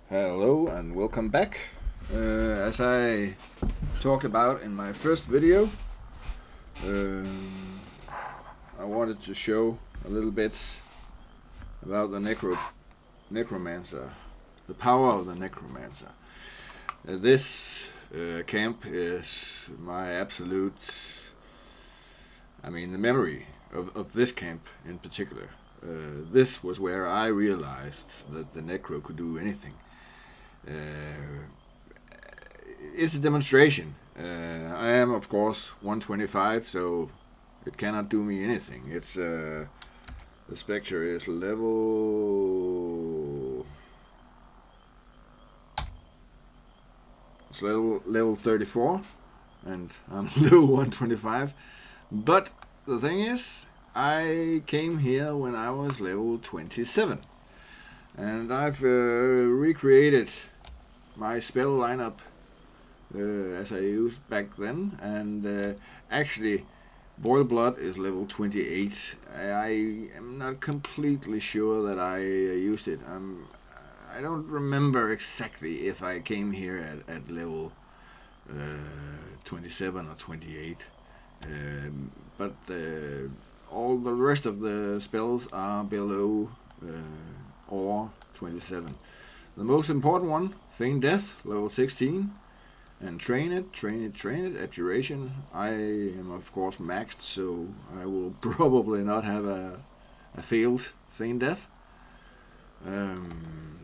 Hello and welcome back. As I talked about in my first video, um, I wanted to show a little bit about the necromancer, the power of the necromancer. This camp is my absolute, the memory of this camp in particular. This was where I realized that the necro could do anything. Uh, it's a demonstration. I am, of course, 125, so it cannot do me anything. The spectre is level 34, and I'm level 125. But the thing is, I came here when I was level 27, and I've recreated my spell lineup as I used back then, and actually Boil Blood is level 28. I am not completely sure that I used it. I don't remember exactly if I came here at level 27 or 28. But all the rest of the spells are below or 27. The most important one, Feign Death, level 16, and train it, Abjuration. I am of course maxed, so I will probably not have a failed Feign Death. The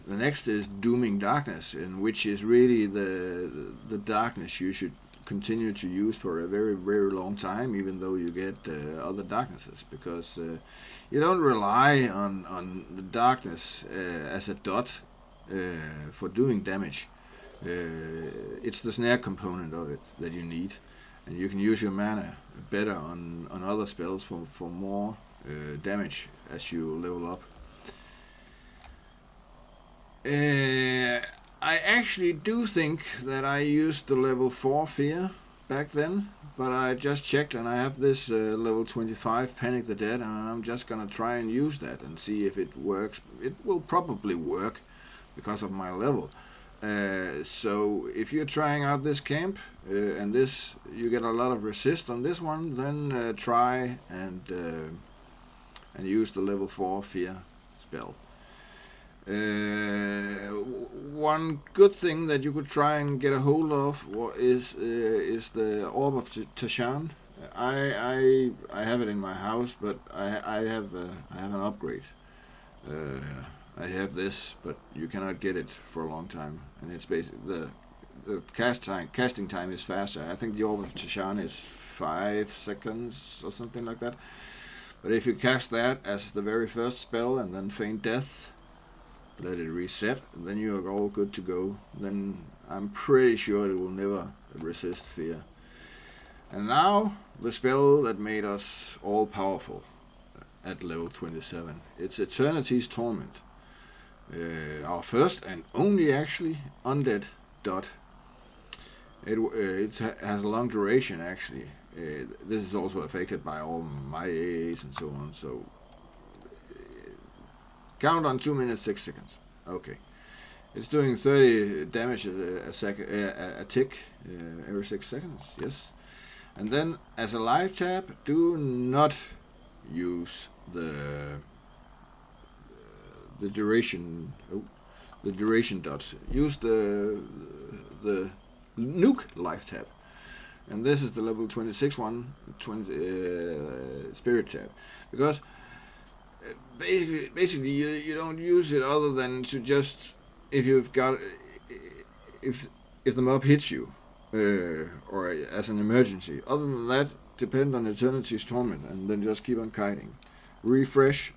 next is Dooming Darkness, in which is really the darkness you should continue to use for a very, very long time, even though you get other darknesses, because you don't rely on the darkness as a dot for doing damage. It's the snare component of it that you need, and you can use your mana better on other spells for more damage as you level up. I actually do think that I used the level 4 Fear back then, but I just checked and I have this level 25 Panic the Dead, and I'm just gonna try and use that and see if it works. It will probably work because of my level. So if you're trying out this camp and this you get a lot of resist on this one, then try and use the level 4 Fear spell. One good thing that you could try and get a hold of is the Orb of Tashan. I have it in my house, but I have an upgrade. I have this, but you cannot get it for a long time, and it's basically the casting time is faster. I think the Orb of Tashan is 5 seconds or something like that. But if you cast that as the very first spell and then Feign Death, let it reset, then you are all good to go. Then I'm pretty sure it will never resist Fear. And now the spell that made us all powerful at level 27. It's Eternity's Torment. Our first and only actually undead dot. It has a long duration actually. This is also affected by all my AAs and so on. So count on 2 minutes 6 seconds. Okay, it's doing 30 damage a tick every 6 seconds. Yes, and then as a life tap, do not use the duration. The duration dots. Use the nuke life tap, and this is the level 26 one, spirit tap, because basically you don't use it other than to just if the mob hits you or as an emergency. Other than that, depend on Eternity's Torment and then just keep on kiting. Refresh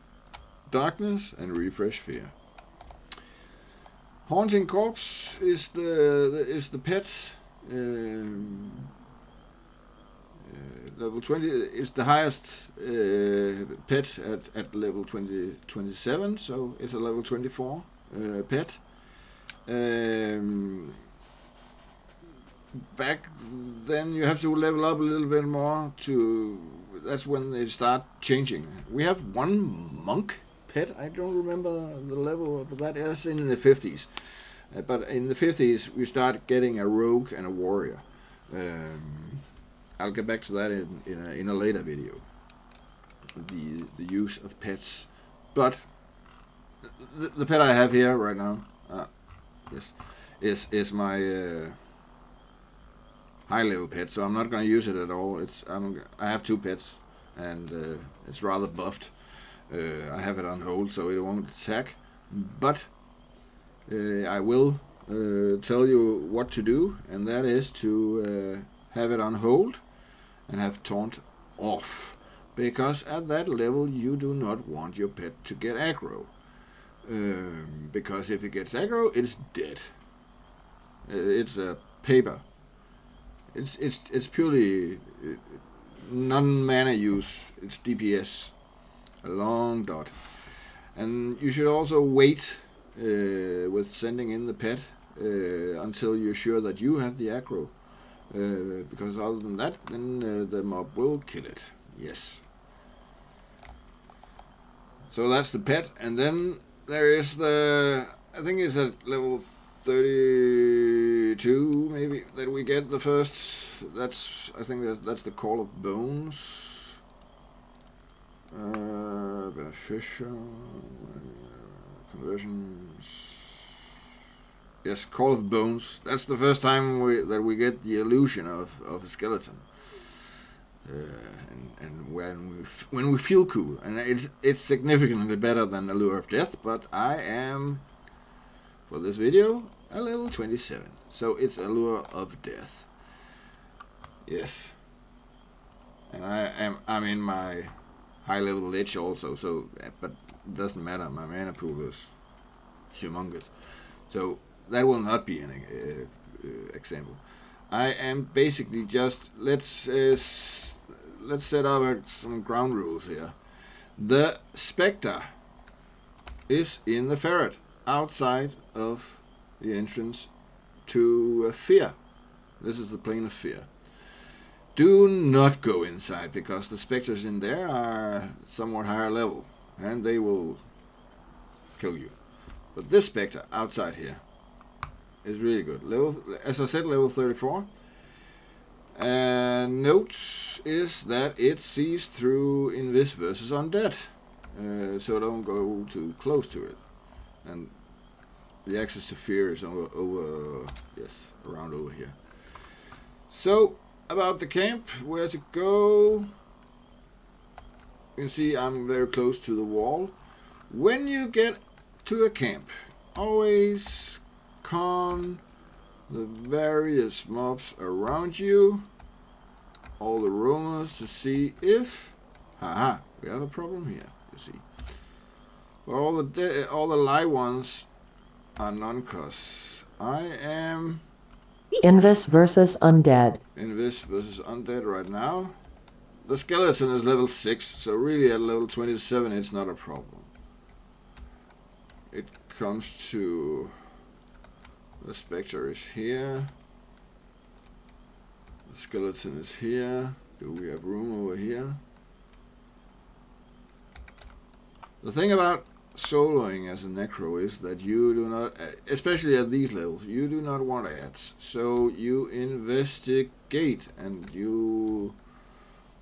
Darkness and refresh Fear. Haunting Corpse is the pet. Level 20 is the highest pet at level 27, so it's a level 24 pet. Back then you have to level up a little bit more that's when they start changing. We have one monk pet, I don't remember the level, but that is in the 50s. But in the 50s, we start getting a rogue and a warrior. I'll get back to that in a later video. The use of pets, but the pet I have here right now, yes, is my high level pet. So I'm not going to use it at all. I have 2 pets, and it's rather buffed. I have it on hold so it won't attack, but I will tell you what to do, and that is to have it on hold and have taunt off, because at that level you do not want your pet to get aggro, because if it gets aggro, it's dead. It's a paper. It's purely non-mana use. It's DPS, a long dot, and you should also wait with sending in the pet until you're sure that you have the aggro, because other than that, then the mob will kill it. Yes. So that's the pet, and then there is I think it's at level 32 maybe that we get the first. I think that's the Call of Bones. Beneficial conversions. Yes, Call of Bones. That's the first time that we get the illusion of a skeleton. And when we feel cool, and it's significantly better than Allure of Death, but I am, for this video, a level 27, so it's Allure of Death. Yes, and I'm in my high level lich also, so but it doesn't matter. My mana pool is humongous, so that will not be an example. I am basically just let's set up some ground rules here. The Spectre is in the Feerrott, outside of the entrance to Fear. This is the plane of Fear. Do not go inside, because the Spectres in there are somewhat higher level, and they will kill you. But this Spectre outside here is really good. As I said, level 34. And note is that it sees through Invis versus Undead, so don't go too close to it. And the access to Fear is around over here. So about the camp, where to go? You can see I'm very close to the wall. When you get to a camp, always con the various mobs around you, all the rumors, to see if, we have a problem here. You see, but all the live ones are non-costs. I am Invis versus Undead. Invis versus Undead right now. The skeleton is level 6, so really at level 27 it's not a problem. It comes to the Spectre is here. The skeleton is here. Do we have room over here? The thing about soloing as a necro is that you do not, especially at these levels, you do not want ads. So you investigate and you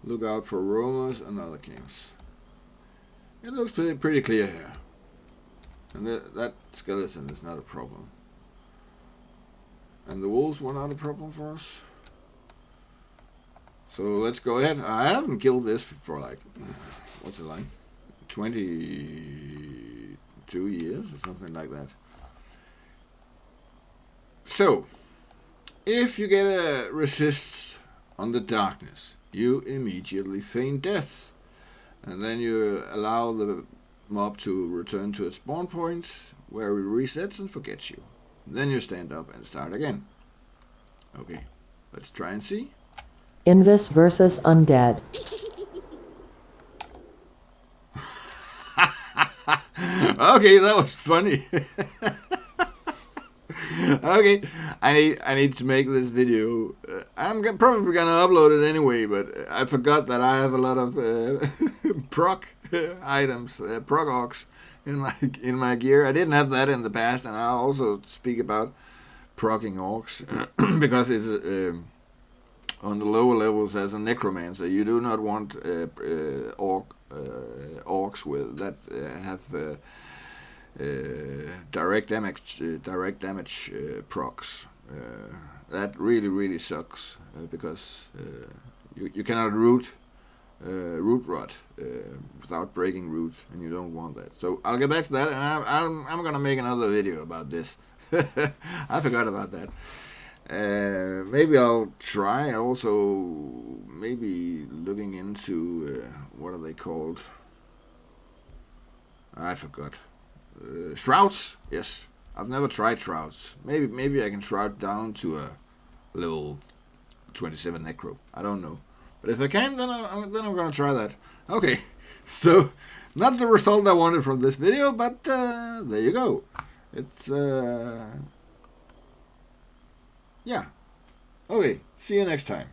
look out for rumors and other camps. It looks pretty clear here. And that skeleton is not a problem. And the wolves were not a problem for us. So let's go ahead. I haven't killed this for like, what's it like? 22 years or something like that. So, if you get a resist on the darkness, you immediately feign death. And then you allow the mob to return to its spawn point, where it resets and forgets you. Then you stand up and start again. Okay, let's try and see. Invis versus Undead. Okay, that was funny. Okay, I need to make this video. I'm probably gonna upload it anyway, but I forgot that I have a lot of proc items, proc ox in my gear. I didn't have that in the past, and I'll also speak about proccing orcs because it's on the lower levels as a necromancer. You do not want orcs with that have direct damage procs. That really sucks because you cannot root rot without breaking roots, and you don't want that. So I'll get back to that, and I'm gonna make another video about this. I forgot about that. Maybe I'll try also maybe looking into what are they called? I forgot. Shrouds. Yes, I've never tried shrouds. Maybe I can shroud down to a level 27 necro. I don't know. But if I can, then I'm gonna try that. Okay, so not the result I wanted from this video, but there you go. It's yeah. Okay, see you next time.